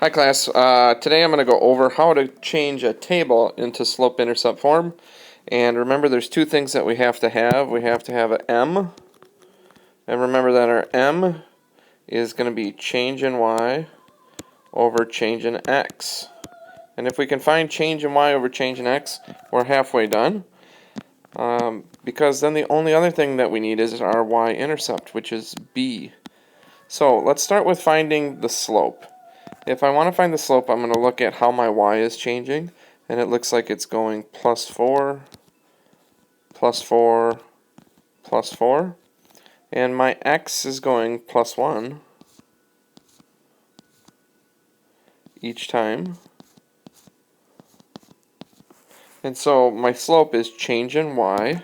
Hi class, today I'm going to go over how to change a table into slope-intercept form. And remember there's two things that we have to have. We have to have an M, and remember that our M is going to be change in Y over change in X. And if we can find change in Y over change in X, we're halfway done. Because then the only other thing that we need is our Y-intercept, which is B. So let's start with finding the slope. If I want to find the slope, I'm going to look at how my y is changing, and it looks like it's going plus 4, plus 4, plus 4, and my x is going plus 1 each time. And so my slope is change in y,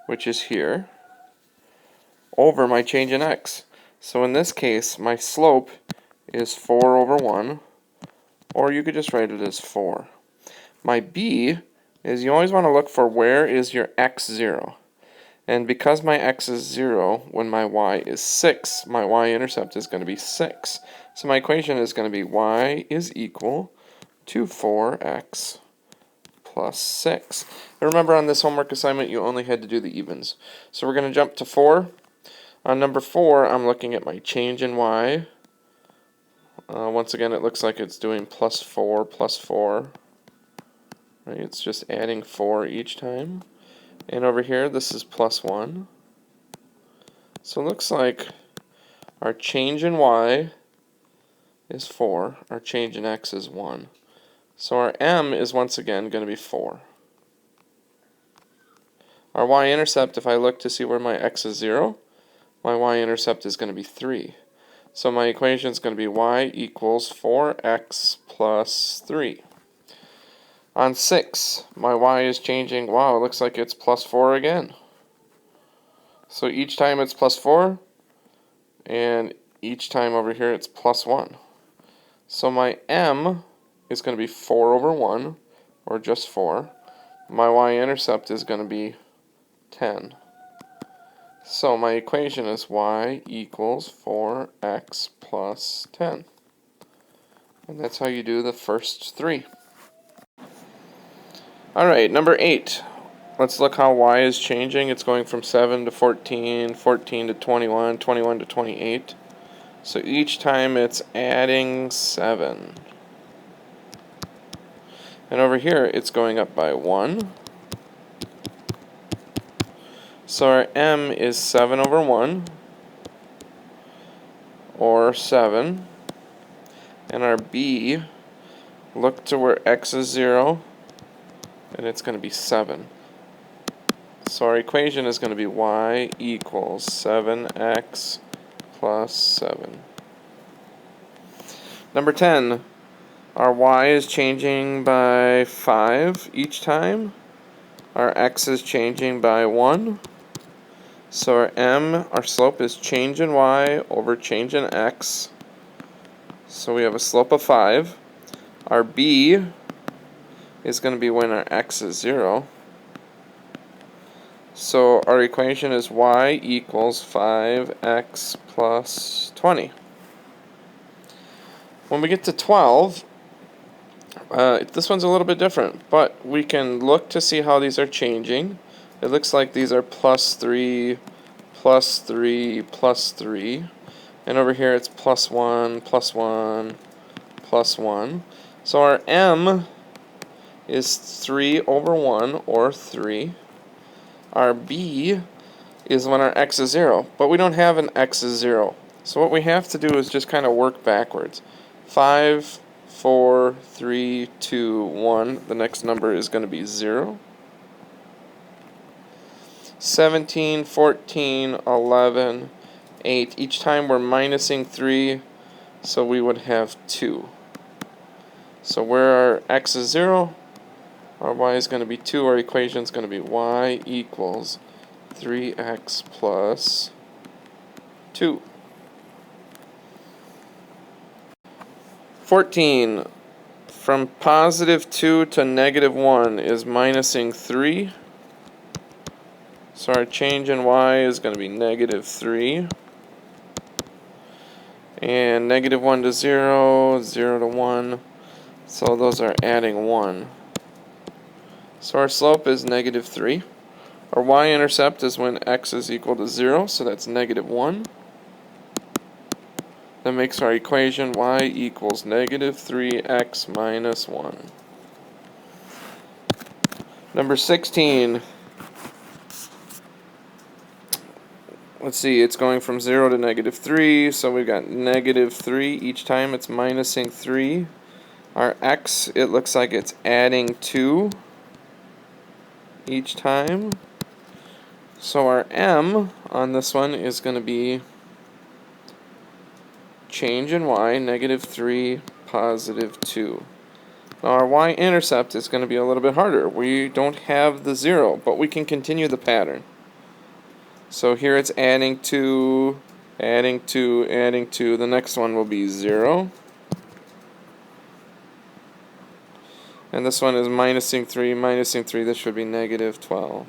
which is here, over my change in x. So in this case, my slope is 4 over 1, or you could just write it as 4. My b is you always want to look for where is your x 0. And because my x is 0, when my y is 6, my y-intercept is going to be 6. So my equation is going to be y is equal to 4x plus 6. And remember, on this homework assignment, you only had to do the evens. So we're going to jump to 4. On number 4, I'm looking at my change in y. Once again, it looks like it's doing plus 4 plus 4. Right? It's just adding 4 each time. And over here, this is plus 1. So it looks like our change in y is 4. Our change in x is 1. So our m is once again going to be 4. Our y-intercept, if I look to see where my x is 0, my y-intercept is going to be 3. So my equation is going to be y equals 4x plus 3. On 6, my y is changing. Wow, it looks like it's plus 4 again. So each time it's plus 4, and each time over here it's plus 1. So my m is going to be 4 over 1, or just 4. My y-intercept is going to be 10. So my equation is y equals 4x plus 10. And that's how you do the first 3. Alright, number 8. Let's look how y is changing. It's going from 7 to 14, 14 to 21, 21 to 28. So each time it's adding 7. And over here it's going up by 1. So our m is 7 over 1, or 7. And our b, look to where x is 0, and it's going to be 7. So our equation is going to be y equals 7x plus 7. Number 10, our y is changing by 5 each time. Our x is changing by 1. So our m, our slope is change in y over change in x. So we have a slope of 5. Our b is going to be when our x is 0. So our equation is y equals 5x plus 20. When we get to 12, this one's a little bit different, but we can look to see how these are changing. It looks like these are plus 3, plus 3, plus 3. And over here it's plus 1, plus 1, plus 1. So our m is 3 over 1, or 3. Our b is when our x is 0, but we don't have an x is 0. So what we have to do is just kind of work backwards. 5, 4, 3, 2, 1. The next number is going to be 0. 17, 14, 11, 8. Each time we're minusing 3, so we would have 2. So where our x is 0, our y is going to be 2. Our equation is going to be y equals 3x plus 2. 14. From positive 2 to negative 1 is minusing 3. So our change in y is going to be negative 3. And negative 1 to 0, 0 to 1. So those are adding 1. So our slope is negative 3. Our y-intercept is when x is equal to 0, so that's negative 1. That makes our equation y equals negative 3x minus 1. Number 16. Let's see, it's going from 0 to negative 3, so we've got negative 3 each time it's minusing 3. Our x, it looks like it's adding 2 each time. So our m on this one is going to be change in y, negative 3, positive 2. Now our y-intercept is going to be a little bit harder. We don't have the 0, but we can continue the pattern. So here it's adding 2, adding 2, adding 2. The next one will be 0. And this one is minusing 3, minusing 3. This should be negative 12.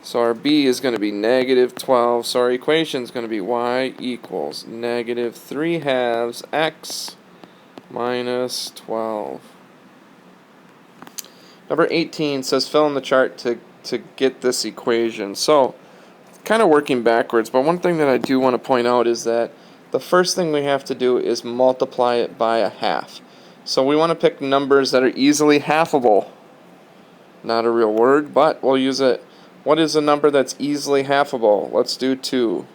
So our b is going to be negative 12. So our equation is going to be y equals negative 3 halves x minus 12. Number 18 says fill in the chart to get this equation. So kind of working backwards, but one thing that I do want to point out is that the first thing we have to do is multiply it by a half. So we want to pick numbers that are easily halfable. Not a real word, but we'll use it. What is a number that's easily halfable? Let's do 2.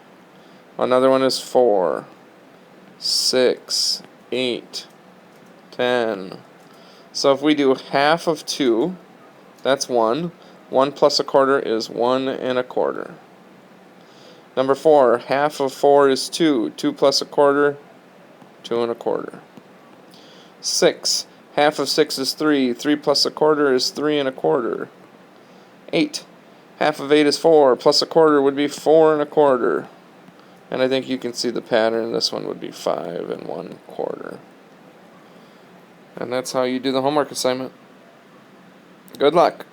Another one is 4, 6, 8, 10. So if we do half of 2, that's 1. 1 plus a quarter is 1 1/4. Number 4, half of 4 is 2. 2 plus a quarter, 2 1/4. 6, half of 6 is 3. 3 plus a quarter is 3 1/4. 8, half of 8 is 4, plus a quarter would be 4 1/4. And I think you can see the pattern. This one would be 5 1/4. And that's how you do the homework assignment. Good luck.